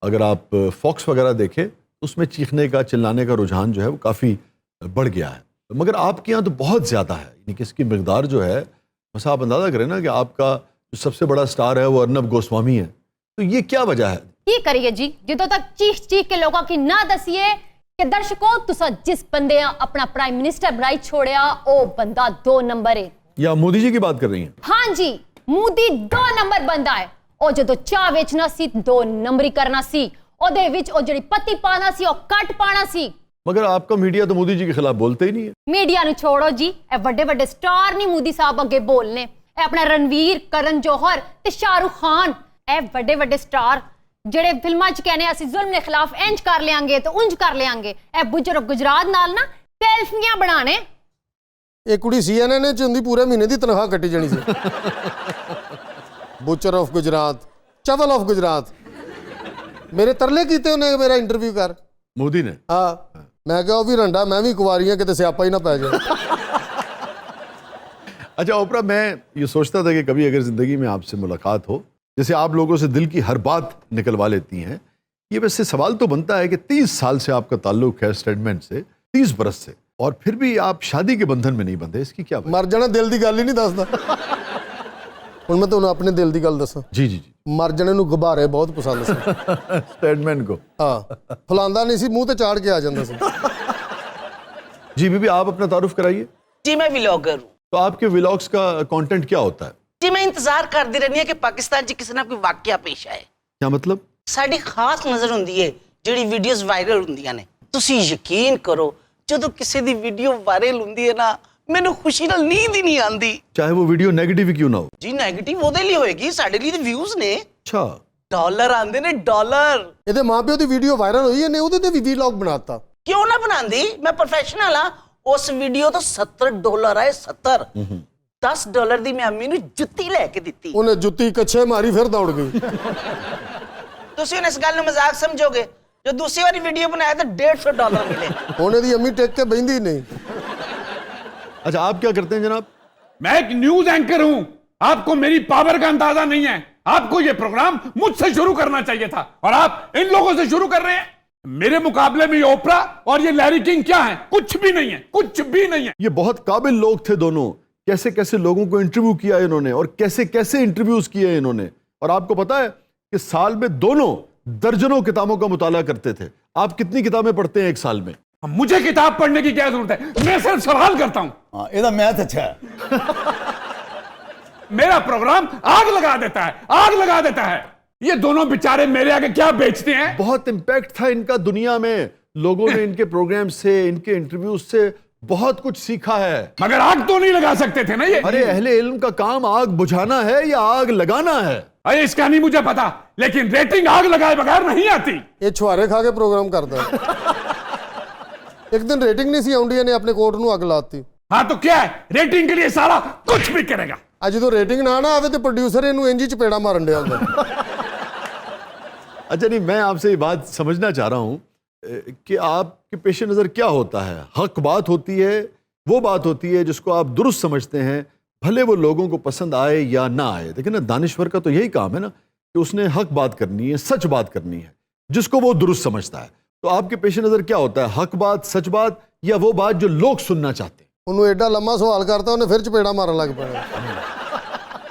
अगर आप फॉक्स वगैरह देखें, उसमें चीखने का, चिल्लाने का रुझान जो है वो काफ़ी बढ़ गया है। मगर आपके यहाँ तो बहुत ज़्यादा है, यानी कि इसकी मकदार जो है, बस आप अंदाज़ा करें ना कि आपका जो सबसे बड़ा स्टार है वो अर्नब गोस्वामी है। तो ये क्या वजह है? की करिए जी, ਜਦੋਂ तक चीख चीख के लोगों की ना दसिए कि दर्शकों तुसा जिस बंदे अपना प्राइम मिनिस्टर बनाई छोड़िया ओ बंदा 2 नंबर है। या मोदी जी की बात कर रही हैं? हाँ जी, मोदी 2 नंबर बंदा है। ओ जो चाह बेचना सी, 2 नंबरी करना सी, ओदे विच ओ जड़ी पत्ती पाना सी, ओ कट पाना सी। मगर आपका मीडिया तो मोदी जी के खिलाफ बोलते ही नहीं है। मीडिया नु छोड़ो जी, ए बड़े बड़े स्टार नहीं मोदी साहब अगे बोलने। ए अपना रणवीर, करण जौहर ते शाहरुख खान, ए बड़े बड़े स्टार ਜਿਹੜੇ ਫਿਲਮਾਂ 'ਚ ਕਹਿੰਦੇ ਅਸੀਂ ਜ਼ੁਲਮ ਦੇ ਖਿਲਾਫ ਇੰਜ ਕਰ ਲਿਆਂਗੇ ਤੇ ਉਂਝ ਕਰ ਲਿਆਂਗੇ, ਇਹ ਬੁੱਜਰ ਗੁਜਰਾਤ ਨਾਲ ਨਾ ਸੈਲਫੀਆਂ ਬਣਾਣੇ। ਇਹ ਕੁੜੀ CNN ਚ ਹੁੰਦੀ, ਪੂਰੇ ਮਹੀਨੇ ਦੀ ਤਨਖਾਹ ਕੱਟੀ ਜਾਣੀ ਸੀ। ਬੁਚਰ ਆਫ ਗੁਜਰਾਤ, ਚਵਲ ਆਫ ਗੁਜਰਾਤ। ਮੇਰੇ ਤਰਲੇ ਕੀਤੇ ਉਹਨੇ ਮੇਰਾ ਇੰਟਰਵਿਊ ਕਰ। मोदी ने? हाँ, मैं क्या भी रंडा, मैं भी कुंवारी हूं, किते स्यापा ही ना पै जाए। अच्छा ओपरा, मैं ये सोचता था कि कभी अगर ज़िंदगी में आपसे मुलाकात हो, जैसे आप लोगों से दिल की हर बात निकलवा लेती हैं, ये वैसे सवाल तो बनता है कि 30 साल से आपका ताल्लुक है स्टेटमेंट से, 30 बरस से, और फिर भी आप शादी के बंधन में नहीं बंधे, इसकी क्या वजह? मर जाना दिल की गल ही नहीं दसदा। हुण मैं तुहानूं अपने दिल की गल दसां। जी जी जी। मर जाने नूं गुब्बारे बहुत पसंद सी। स्टेटमेंट को? हाँ, फुलांदा नहीं सी, मुंह ते चाड़ के आ जांदा सी। जी बीबी, आप अपना तारुफ कराइए। जी मैं व्लॉगर हूँ। तो आपके व्लॉग्स का कंटेंट क्या होता है? जी मैं इंतजार करती रहनी है कि पाकिस्तान च किसी ना कोई वाकया पेश आए। क्या मतलब? साडी खास नज़र हुंदी है ਜਿਹੜੀ ਵੀਡੀਓਜ਼ ਵਾਇਰਲ ਹੁੰਦੀਆਂ ਨੇ। ਤੁਸੀਂ ਯਕੀਨ ਕਰੋ, ਜਦੋਂ ਕਿਸੇ ਦੀ ਵੀਡੀਓ ਵਾਇਰਲ ਹੁੰਦੀ ਹੈ ਨਾ, ਮੈਨੂੰ ਖੁਸ਼ੀ ਨਾਲ ਨੀਂਦ ਹੀ ਨਹੀਂ ਆਉਂਦੀ। चाहे वो वीडियो नेगेटिव क्यों ना हो। ਜੀ ਨੈਗੇਟਿਵ ਉਹਦੇ ਲਈ ਹੋਏਗੀ, ਸਾਡੇ ਲਈ ਤੇ ਵਿਊਜ਼ ਨੇ। अच्छा, ਡਾਲਰ ਆਉਂਦੇ ਨੇ, ਡਾਲਰ। ਇਹਦੇ ਮਾਪਿਓ ਦੀ ਵੀਡੀਓ ਵਾਇਰਲ ਹੋਈ ਇਹਨੇ ਉਹਦੇ ਤੇ ਵੀ ਵਲੌਗ ਬਣਾਤਾ। ਕਿਉਂ ਨਾ ਬਣਾਉਂਦੀ, ਮੈਂ ਪ੍ਰੋਫੈਸ਼ਨਲ ਆ। ਉਸ ਵੀਡੀਓ ਤੋਂ $70 ਆਏ, 70। $10 ਦੀ ਮੈਂ ਅੰਮੀ ਨੂੰ ਜੁੱਤੀ ਲੈ ਕੇ ਦਿੱਤੀ। ਉਹਨੇ ਜੁੱਤੀ ਕੱਛੇ ਮਾਰੀ, ਫਿਰ ਦੌੜ ਗਈ। ਤੁਸੀਂ ਹੁਣ ਇਸ ਗੱਲ ਨੂੰ ਮਜ਼ਾਕ ਸਮਝੋਗੇ, जो दूसरी वाली वीडियो बनाया तो $150 मिले। होने दी अम्मी टेक के बहिंदी नहीं। अच्छा, आप क्या करते हैं जनाब? मैं एक न्यूज एंकर हूं, आपको मेरी पावर का अंदाजा नहीं है। आपको ये प्रोग्राम मुझसे शुरू करना चाहिए था, और आप इन लोगों से शुरू कर रहे हैं। मेरे मुकाबले में ये ओपरा और ये लैरी किंग क्या है? कुछ भी नहीं है, कुछ भी नहीं है। ये बहुत काबिल लोग थे दोनों, कैसे कैसे लोगों को इंटरव्यू किया इन्होंने, और कैसे कैसे इंटरव्यूज किए इन्होंने। और आपको पता है कि साल में दोनों दर्जनों किताबों का मुताला करते थे। आप कितनी किताबें पढ़ते हैं एक साल में? मुझे किताब पढ़ने की क्या जरूरत है, मैं सिर्फ सवाल करता हूं। ਇਹਦਾ मैथ अच्छा है। मेरा प्रोग्राम आग लगा देता है, आग लगा देता है। ये दोनों बेचारे मेरे आगे क्या बेचते हैं। बहुत इंपैक्ट था इनका दुनिया में, लोगों ने इनके प्रोग्राम से, इनके इंटरव्यूज से बहुत कुछ सीखा है। मगर आग तो नहीं लगा सकते थे ना ये। अरे अहले इल्म का काम आग बुझाना है या आग लगाना है? अरे इसका नहीं मुझे पता, लेकिन रेटिंग आग लगाए बगैर नहीं आती। ये छुआरे खा के प्रोग्राम करता है। एक दिन रेटिंग नहीं सी आउंदी ने अपने कोट नूं अग लाती। हाँ तो क्या है, रेटिंग के लिए सारा कुछ भी करेगा। आज जो रेटिंग ना ना आवे तो प्रोड्यूसर इनू इंज ही चपेड़ा मारन दिया होंदा। अच्छा, नहीं, मैं आपसे ये बात समझना चाह रहा हूं कि आपके पेश नज़र क्या होता है। हक बात होती है, वो बात होती है जिसको आप दुरुस्त समझते हैं, भले वो लोगों को पसंद आए या ना आए। देखिए ना, दानिश्वर का तो यही काम है ना कि उसने हक बात करनी है, सच बात करनी है, जिसको वो दुरुस्त समझता है। तो आपके पेश नज़र क्या होता है, हक बात, सच बात, या वो बात जो लोग सुनना चाहते हैं? उन्होंने एडा लम्बा सवाल करता, उन्हें फिर चपेड़ा मारन लग पड़ा।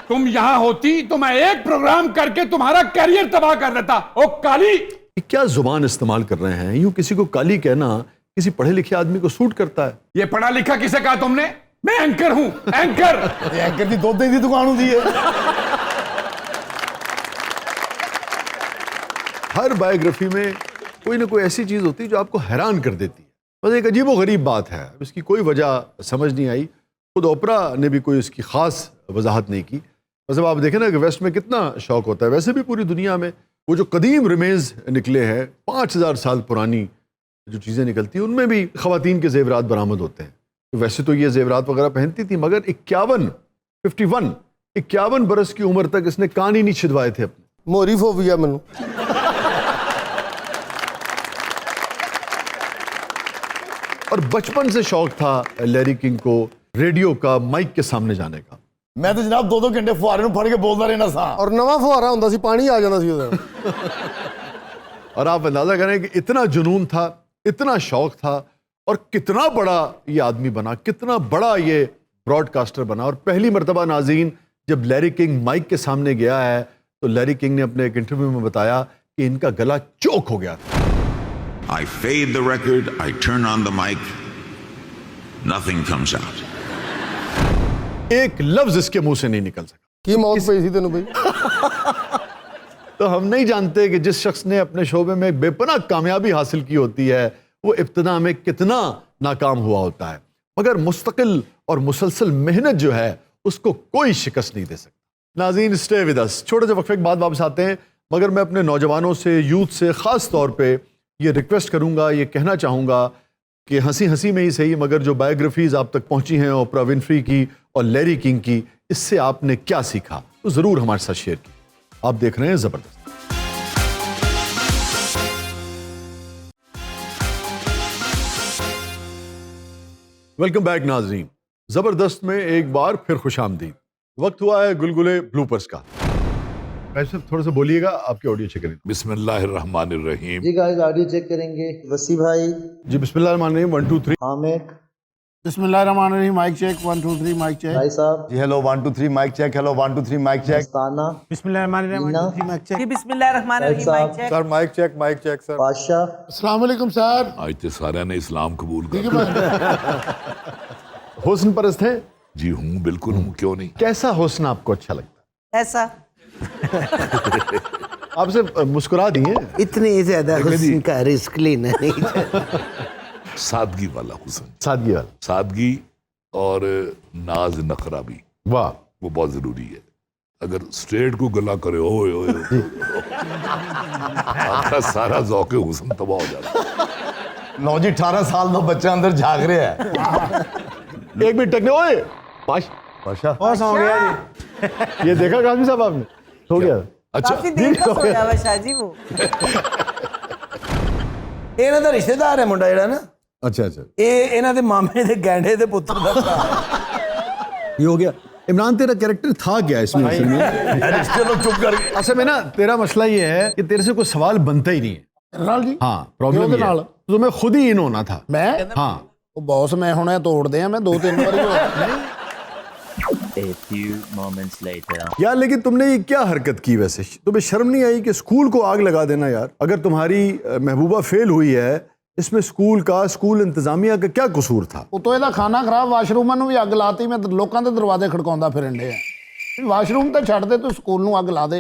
तुम यहाँ होती तो मैं एक प्रोग्राम करके तुम्हारा कैरियर तबाह कर देता। ओ काली, क्या जुबान इस्तेमाल कर रहे हैं? यूं किसी को काली कहना किसी पढ़े लिखे आदमी को सूट करता है? ये पढ़ा लिखा किसे कहा तुमने? मैं एंकर हूं, एंकर। एंकर की दुध की दुकान होती है। हर बायोग्राफी में कोई ना कोई ऐसी चीज होती है जो आपको हैरान कर देती है। बस एक अजीबोगरीब बात है, इसकी कोई वजह समझ नहीं आई। खुद ओपरा ने भी कोई इसकी खास वजाहत नहीं की। मतलब आप देखें ना कि वेस्ट में कितना शौक होता है, वैसे भी पूरी दुनिया में वो जो कदीम रिमेज निकले हैं, 5000 साल पुरानी जो चीज़ें निकलती हैं, उनमें भी ख़वातीन के ज़ेवरात बरामद होते हैं। तो वैसे तो ये ज़ेवरात वगैरह पहनती थी, मगर 51 बरस की उम्र तक इसने कान ही नहीं छिदवाए थे अपने। मोरी फोबिया मैनू। और बचपन से शौक था लैरी किंग को रेडियो का, माइक के सामने जाने का। मैं तो जनाब 2-2 घंटे फुहारे ਨੂੰ ਫੜ ਕੇ ਬੋਲਦਾ ਰਹਿਣਾ ਸਾਂ। और नवा फुहारा ਹੁੰਦਾ ਸੀ, पानी आ जाना सी ਉਹਦੇ। और आप अंदाजा करें कि इतना जुनून था, इतना शौक था, और कितना बड़ा ये आदमी बना, कितना बड़ा ये ब्रॉडकास्टर बना। और पहली मर्तबा नाज़रीन जब लैरी किंग माइक के सामने गया है तो लैरी किंग ने अपने एक इंटरव्यू में बताया कि इनका गला चोक हो गया था। I fade the record, I turn on the mic, nothing comes out. एक लफ्ज इसके मुंह से नहीं निकल सका। की मौत पई थी तेनू भाई? तो हम नहीं जानते कि जिस शख्स ने अपने शोबे में बेपनाह कामयाबी हासिल की होती है वो इब्तिदा में कितना नाकाम हुआ होता है, मगर मुस्तकिल और मुसलसल मेहनत जो है उसको कोई शिकस्त नहीं दे सकता। नाज़रीन स्टे विद अस, छोटे से वक्फे के बाद वापस आते हैं, मगर मैं अपने नौजवानों से, यूथ से ख़ास तौर पे ये रिक्वेस्ट करूंगा, ये कहना चाहूँगा कि हंसी हंसी में ही सही, मगर जो बायोग्राफीज़ आप तक पहुँची हैं ओपरा विनफ्री की और लैरी किंग की, इससे आपने क्या सीखा तो ज़रूर हमारे साथ शेयर कीजिए। आप देख रहे हैं ज़बरदस्त। वेलकम बैक नाज़रीन, ज़बरदस्त में एक बार फिर खुशामदीद। वक्त हुआ है गुलगुले ब्लूपर्स का। वैसे थोड़ा सा बोलिएगा, आपके ऑडियो चेक करें। बिस्मिल्लाहिर्रहमानिर्रहीम। जी गाइस ऑडियो चेक करेंगे। वसी भाई जी बिस्मिल्लाहिर्रहमानिर्रहीम 1 2 3। हामिद बिस्मिल्लाहिर्रहमानिर्रहीम माइक चेक 1 2 3 माइक चेक। भाई साहब जी hello 1 2 3 mike check. Hello 1 2 3 mike check. मस्ताना बिस्मिल्लाहिर्रहमानिर्रहीम माइक चेक। जी बिस्मिल्लाहिर्रहमानिर्रहीम mike check. Sir mike check sir. बादशाह अस्सलाम वालेकुम सर। आज तो सारा ने इस्लाम कबूल कर हुस्न परस्त हैं? जी हूँ, बिल्कुल हूँ, क्यों नहीं। कैसा हुस्न आपको अच्छा लगता ऐसा है? आपसे मुस्कुरा दिए। इतनी ज्यादा हुस्न का रिस्क लेना नहीं। सादगी वाला हुस्न, सादगी वाला, सादगी और नाज नखरा भी, वाह, वो बहुत जरूरी है। अगर स्ट्रेट को गला करे ओए ओए आपका सारा ज़ौक़े हुस्न तबाह हो जाता है। लो जी 18 साल का बच्चा अंदर झाग रहा है। एक मिनट टकने, ओए पाशा और सो गया जी। ये देखा काज़मी साहब आपने? सो गया। अच्छा काफी देर का सोया हुआ शाहजी वो। ਇਹਨਾਂ ਦਾ ਰਿਸ਼ਤੇਦਾਰ ਹੈ ਮੁੰਡਾ ਜਿਹੜਾ ਨਾ। अच्छा अच्छा, ਇਹ ਇਹਨਾਂ ਦੇ ਮਾਮੇ ਦੇ ਗੈਂਡੇ ਦੇ ਪੁੱਤਰ ਦਾ ਭਰਾ। ये हो गया। इमरान तेरा कैरेक्टर था क्या इसमें असल में? चलो चुप कर। असल में ना तेरा मसला ये है कि तेरे से कोई सवाल बनता ही नहीं है। ਨਾਲ ਜੀ हाँ, प्रॉब्लम ये है। तो तुम्हें खुद ही इन होना था। मैं हाँ, ਉਹ ਬੌਸ ਮੈਂ ਹੁਣ ਇਹ ਤੋੜਦੇ ਆ, ਮੈਂ 2-3 ਵਾਰੀ ਹੋਇਆ। A few moments later. यार लेकिन तुमने ये क्या हरकत की? वैसे तुम्हें शर्म नहीं आई कि स्कूल को आग लगा देना? यार अगर तुम्हारी महबूबा फेल हुई है, इसमें स्कूल का, स्कूल इंतजामिया का क्या कसूर था? ਉਤੋਂ ਇਹਦਾ ਖਾਣਾ ਖਰਾਬ, ਵਾਸ਼ਰੂਮਾਂ ਨੂੰ ਵੀ ਅੱਗ ਲਾਤੀ। ਮੈਂ ਲੋਕਾਂ ਦੇ ਦਰਵਾਜ਼ੇ ਖੜਕਾਉਂਦਾ ਫਿਰਨ ਡਿਆ। ਵਾਸ਼ਰੂਮ ਤਾਂ ਛੱਡ ਦੇ, ਤੂੰ ਸਕੂਲ ਨੂੰ ਅੱਗ ਲਾ ਦੇ।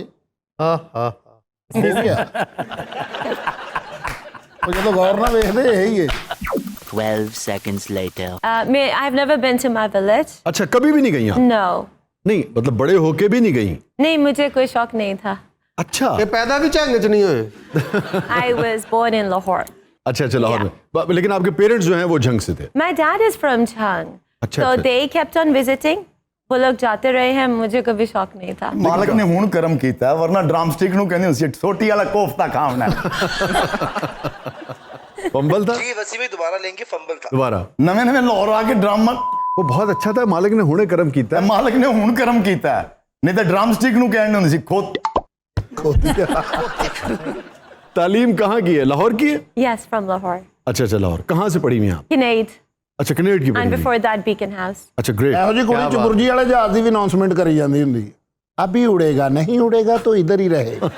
हाँ हाँ, ਹੋ ਗਿਆ। ਉਹ ਜਦੋਂ ਗੌਰ ਨਾਲ ਵੇਖਦੇ ਇਹੀ ਹੈ। 12 seconds later. I've never been to my village. अच्छा, कभी भी नहीं गई यहाँ? No. नहीं, मतलब बड़े होके भी नहीं गई? नहीं, मुझे कोई शौक नहीं था। अच्छा, ये पैदा भी झंग च नहीं हुए? I was born in Lahore. अच्छा अच्छा, लाहौर में। लेकिन आपके पेरेंट्स जो हैं वो झंग से थे? My dad is from Chang. अच्छा, So अच्छा। they kept on visiting. वो लोग जाते रहे हैं, मुझे कभी शौक नहीं था। मालिक ने हुन करम कीता है, वरना ड्रम स्टिक नु कहंदे हुंदी सी छोटी वाला कोफ्ता खावना। फंबल था? जी वसी भाई दोबारा लेंगे। फंबल था दोबारा। नवे नवे लाहौर आके ड्रम वो बहुत अच्छा था। मालिक ने हुणे करम कीता है। मालिक ने हुन करम कीता है, नहीं तो ड्रम स्टिक नु कहंदे हुंदी सी खोत। तालीम कहाँ की है? लाहौर की है? Yes, from Lahore. अच्छा अच्छा, लाहौर। कहाँ से पढ़ी हुई आप? Kinnaid. अच्छा, कनेड की And पढ़ी हुई। before that, Beacon House. अच्छा, ग्रेट। ਇਹੋ ਜਿਹੀ ਕੁੜੀ ਚ ਬੁਰਜੀ ਵਾਲੇ ਜਹਾਜ਼ ਦੀ ਵੀ ਅਨਾਉਂਸਮੈਂਟ ਕਰੀ ਜਾਂਦੀ ਹੁੰਦੀ। अभी उड़ेगा, नहीं उड़ेगा तो इधर ही रहेगा।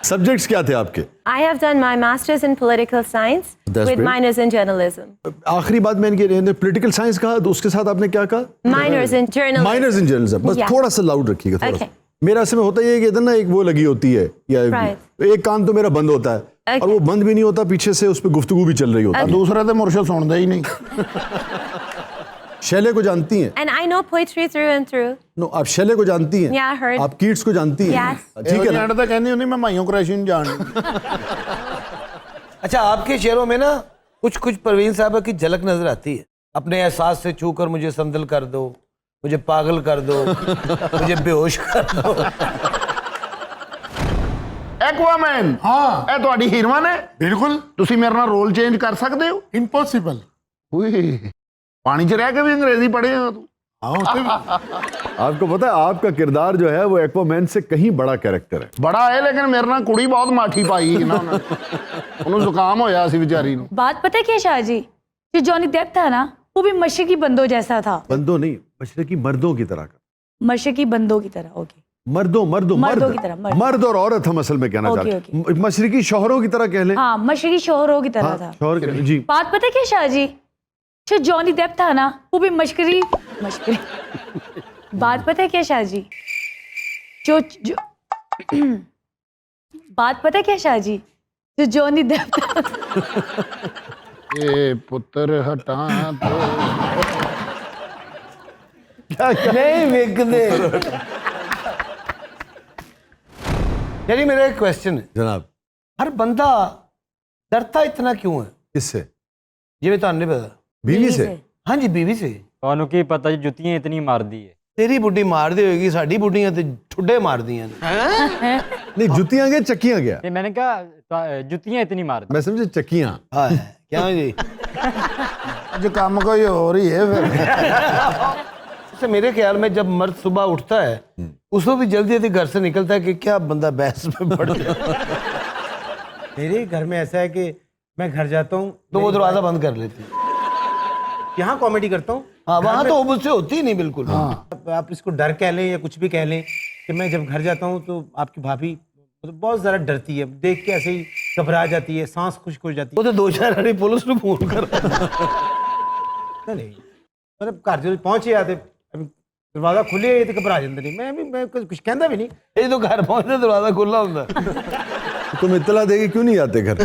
सब्जेक्ट्स क्या थे आपके? I have done my master's in political science That's with great. minors in journalism. आखिरी बात मैंने की पॉलिटिकल साइंस कहा, तो उसके साथ आपने क्या कहा? Minors in journalism. Minors in journalism. बस Yeah. थोड़ा सा लाउड रखिएगा, थोड़ा Okay. सा। मेरा ऐसे में होता ही है कि इधर ना एक वो लगी होती है, या Right. एक कान तो मेरा बंद होता है, और वो बंद भी नहीं होता, पीछे से उस पर गुफ्तगू भी चल रही होती है। दूसरा तो मुर्शद सुनता ही नहीं। शैले को जानती हैं? And I know poetry through and through. No, आप शैले को जानती हैं? Yeah, I heard. आप कीट्स को जानती हैं? Yes. ठीक है ना? तो कहनी होनी मैं माइयों क्रैशी नहीं जान। अच्छा, आपके शेरों में ना कुछ कुछ परवीन साहब की झलक नजर आती है। अपने एहसास से छू कर मुझे संदल कर दो, मुझे पागल कर दो, मुझे बेहोश कर दो। एक्वामैन, हाँ, ਇਹ ਤੁਹਾਡੀ ਹੀਰੋਇਨ ਹੈ? ਬਿਲਕੁਲ। ਤੁਸੀਂ ਮੇਰੇ ਨਾਲ ਰੋਲ ਚੇਂਜ ਕਰ ਸਕਦੇ ਹੋ? ਇੰਪੋਸੀਬਲ। ਓਏ, पानी च रह के भी अंग्रेजी पढ़े हो तू? आपको पता है आपका किरदार जो है वो एक्वामैन से कहीं बड़ा कैरेक्टर है। बड़ा है, लेकिन मेरे नाल कुड़ी बहुत माठी पाई ना उन्होंने जुकाम होया सी बेचारी नु। बात पता है क्या शाह जी, जो जॉनी डेप था ना वो भी मशरकी बंदों जैसा था। बंदों नहीं, मशरकी मर्दों की तरह का। मशरकी बंदों की तरह। ओके, मर्दों मर्दों मर्दों की तरह, मर्द। मर्द और औरत हम असल में कहना ओके, चाहते हैं। मशरकी शौहरों की तरह कह लें। हाँ, मशरकी शोहरों की तरह था। शौहर जी। बात पता है क्या शाह जी, जो जॉनी डेप था ना वो भी मशकरी बात पता है क्या शाह जी, जो बात पता है क्या शाह जी, जो जॉनी डेप था। ए पुत्र हटा तो नहीं विक दे। यानी मेरा एक क्वेश्चन है जनाब, हर बंदा डरता इतना क्यों है? किससे? ये मैं तो नहीं पता। बीवी से? हाँ जी, बीवी से। ਤੁਹਾਨੂੰ ਕੀ ਪਤਾ ਜੀ, ਜੁੱਤੀਆਂ ਇਤਨੀ ਮਾਰਦੀ ਹੈ। तेरी बुढ़ी मार दी होगी, साड़ी बुढ़ियां तो ठुड्डे मार दियां ने। नहीं, जुतियां गया चक्कियां गया। ਤੇ मैंने कहा ਜੁੱਤੀਆਂ इतनी मारਦੀ। मैं समझे चक्कियां। हाँ, क्यों जी? जो काम कोई और ही है फिर। तो मेरे ख्याल में जब मर्द सुबह उठता है उसको भी जल्दी जल्दी घर से निकलता है कि क्या बंदा बहस में पड़ गया। मेरे घर में ऐसा है कि मैं घर जाता हूँ तो वो दरवाजा बंद कर लेती है। यहाँ कॉमेडी करता हूँ। हाँ, वहाँ तो मुझसे होती ही नहीं बिल्कुल। हाँ। आप इसको डर कह लें या कुछ भी कह लें कि मैं जब घर जाता हूँ तो आपकी भाभी मतलब बहुत ज़्यादा डरती है, देख के ऐसे ही घबरा जाती है, सांस खुश्क हो जाती है। वो तो 2-4 बारी पुलिस को फोन कर नहीं मतलब घर जो पहुँचे आते दरवाजा खुले तो घबरा जाते नहीं, मैं कुछ कहता भी नहीं। ये तो घर पहुँचते दरवाजा खुला होता। तुम इत्तला देके क्यों नहीं आते घर?